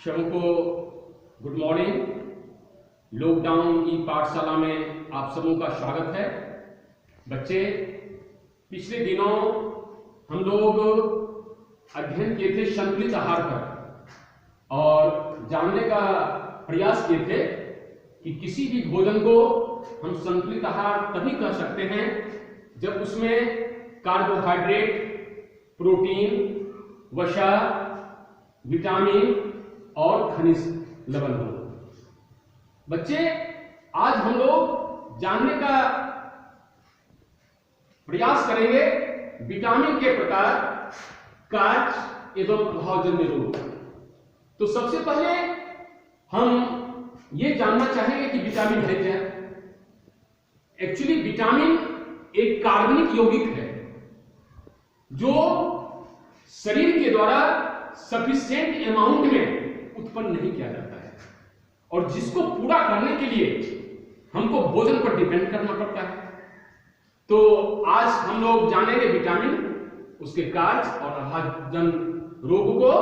सबको good morning. Lockdown ई पाठशाला में आप सबों का स्वागत है। बच्चे, पिछले दिनों हम लोग अध्ययन किए थे संतुलित आहार पर और जानने का प्रयास किए थे कि किसी भी भोजन को हम संतुलित आहार तभी कह सकते हैं जब उसमें कार्बोहाइड्रेट, प्रोटीन, वसा, विटामिन और खनिज लवण हो। बच्चे, आज हम लोग जानने का प्रयास करेंगे विटामिन के प्रकार, कार्य एवं प्रभावजन्य रोग। तो सबसे पहले हम ये जानना चाहेंगे कि विटामिन है क्या। एक्चुअली विटामिन एक कार्बनिक यौगिक है जो शरीर के द्वारा सफिशिएंट अमाउंट में उत्पन्न नहीं किया जाता है और जिसको पूरा करने के लिए हमको भोजन पर डिपेंड करना पड़ता है। तो आज हम लोग जानेंगे विटामिन, उसके कार्य और प्रभावजन्य रोग को।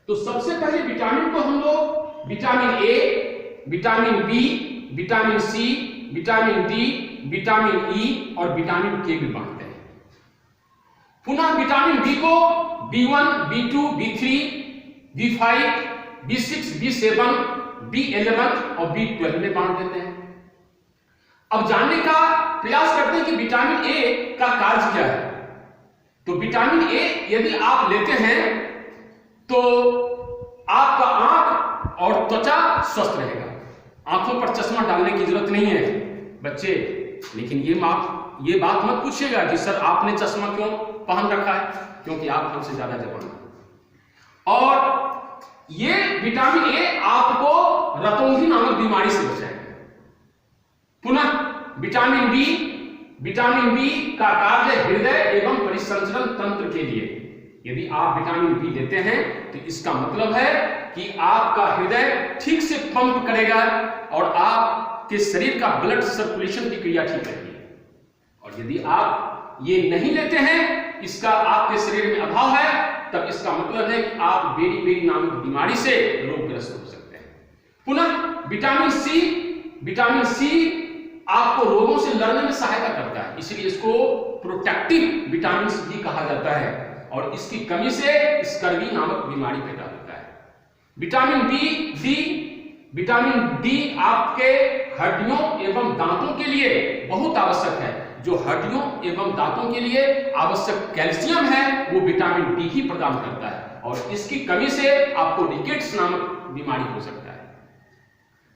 तो सबसे पहले विटामिन को हम लोग vitamin A, vitamin B, vitamin C, vitamin D, vitamin E और विटामिन के में बांटते हैं। पुनः विटामिन बी को B1, B2, B3, B5, B6, B7, B11 और B12 में बांट देते हैं। अब जानने का प्रयास करते हैं कि विटामिन ए का कार्य क्या है। तो विटामिन ए यदि आप लेते हैं तो आपका आंख और त्वचा स्वस्थ रहेगा। आंखों पर चश्मा डालने की जरूरत नहीं है बच्चे। लेकिन ये बात मत पूछिएगा कि सर आपने चश्मा क्यों पहन रखा है, क्योंकि आप हमसे ज्यादा जवान हैं। और ये विटामिन ए आपको रतौंधी नामक बीमारी से बचाएगा। पुनः विटामिन बी का कार्य हृदय एवं परिसंचरण तंत्र के लिए। यदि आप विटामिन बी लेते हैं तो इसका मतलब है कि आपका हृदय ठीक से पंप करेगा और आपके शरीर का ब्लड सर्कुलेशन की क्रिया ठीक रहेगी। और यदि आप ये नहीं लेते हैं, इसका आपके शरीर में अभाव है, तब इसका मतलब है कि आप बेरी नामक बीमारी से रोगग्रस्त हो सकते हैं। पुनः विटामिन सी आपको रोगों से लड़ने में सहायता करता है, इसलिए इसको प्रोटेक्टिव विटामिन भी कहा जाता है। और इसकी कमी से स्कर्वी नामक बीमारी पैदा होता है। विटामिन डी आपके हड्डियों एवं दांतों के लिए बहुत आवश्यक है। जो हड्डियों एवं दांतों के लिए आवश्यक कैल्शियम है वो विटामिन डी ही प्रदान करता है और इसकी कमी से आपको रिकेट्स नामक बीमारी हो सकता है।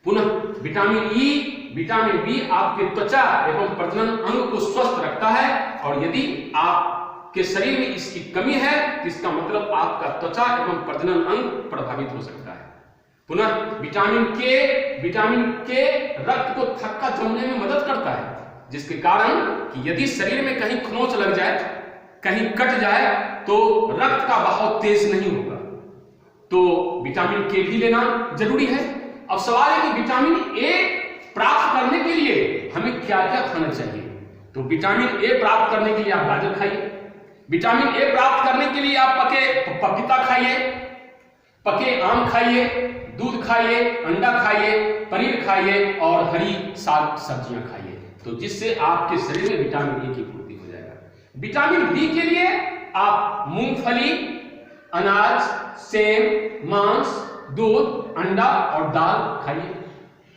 पुनः विटामिन बी आपके त्वचा एवं प्रजनन अंग को स्वस्थ रखता है और यदि आपके शरीर में इसकी कमी है तो इसका मतलब आपका त्वचा एवं प्रजनन अंग प्रभावित हो सकता है। पुनः विटामिन के रक्त को थक्का जमने में मदद करता है, जिसके कारण कि यदि शरीर में कहीं खरोंच लग जाए, कहीं कट जाए तो रक्त का बहाव तेज नहीं होगा। तो विटामिन के भी लेना जरूरी है। अब सवाल है कि विटामिन ए प्राप्त करने के लिए हमें क्या क्या खाना चाहिए। तो विटामिन ए प्राप्त करने के लिए आप गाजर खाइए। विटामिन ए प्राप्त करने के लिए आप पपीता खाइए, पके आम खाइए, दूध खाइए, अंडा खाइए, पनीर खाइए और हरी साग सब्जियां खाइए, तो जिससे आपके शरीर में विटामिन ए की पूर्ति हो जाएगा। विटामिन डी के लिए आप मूंगफली, अनाज, सेब, मांस, दूध, अंडा और दाल खाइए।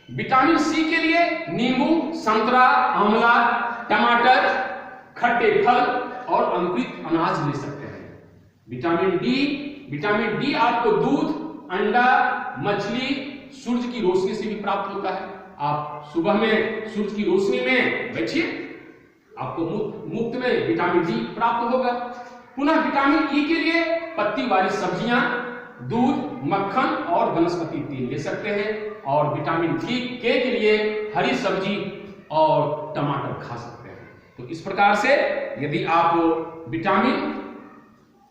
विटामिन सी के लिए नींबू, संतरा, आंवला, टमाटर, खट्टे फल और अंकुरित अनाज ले सकते हैं। विटामिन डी आपको दूध, अंडा, मछली, सूरज की रोशनी से भी प्राप्त होता है। आप सुबह में सूरज की रोशनी में बैठिए, आपको मुफ्त में विटामिन डी प्राप्त होगा। पुनः विटामिन ई के लिए पत्ती वाली सब्जियां, दूध, मक्खन और वनस्पति तेल ले सकते हैं। और विटामिन के लिए हरी सब्जी और टमाटर खा सकते हैं। तो इस प्रकार से यदि आप विटामिन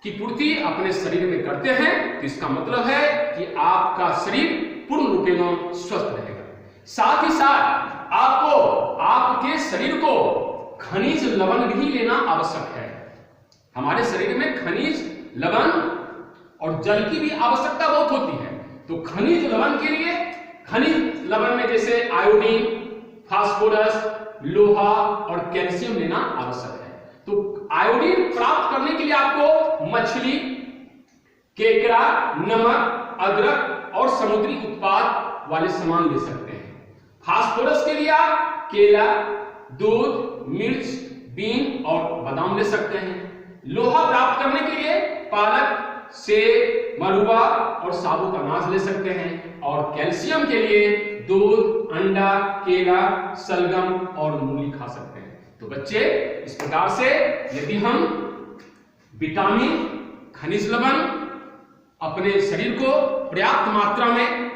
की पूर्ति अपने शरीर में करते हैं तो इसका मतलब है कि आपका शरीर पूर्ण रूपेण स्वस्थ रहेगा। साथ ही साथ आपको आपके शरीर को खनिज लवण भी लेना आवश्यक है। हमारे शरीर में खनिज लवण और जल की भी आवश्यकता बहुत होती है। तो खनिज लवण के लिए, खनिज लवण में जैसे आयोडीन, फास्फोरस, लोहा और कैल्शियम लेना आवश्यक है। तो आयोडीन प्राप्त करने के लिए आपको मछली, केकड़ा, नमक, अदरक और समुद्री उत्पाद वाले सामान ले सकते हैं। फास्फोरस के लिए आप केला, दूध, मिर्च, बीन और बादाम ले सकते हैं। लोहा प्राप्त करने के लिए पालक, सेब, मरुआ और साबुत अनाज ले सकते हैं। और कैल्शियम के लिए दूध, अंडा, केला, सलगम और मूली खा सकते हैं। तो बच्चे, इस प्रकार से यदि हम विटामिन, खनिज लवण अपने शरीर को पर्याप्त मात्रा में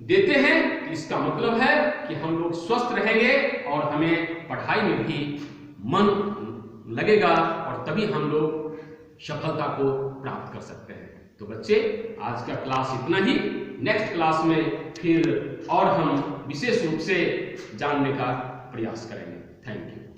देते हैं, इसका मतलब है कि हम लोग स्वस्थ रहेंगे और हमें पढ़ाई में भी मन लगेगा और तभी हम लोग सफलता को प्राप्त कर सकते हैं। तो बच्चे, आज का क्लास इतना ही। नेक्स्ट क्लास में फिर और हम विशेष रूप से जानने का प्रयास करेंगे। Thank you.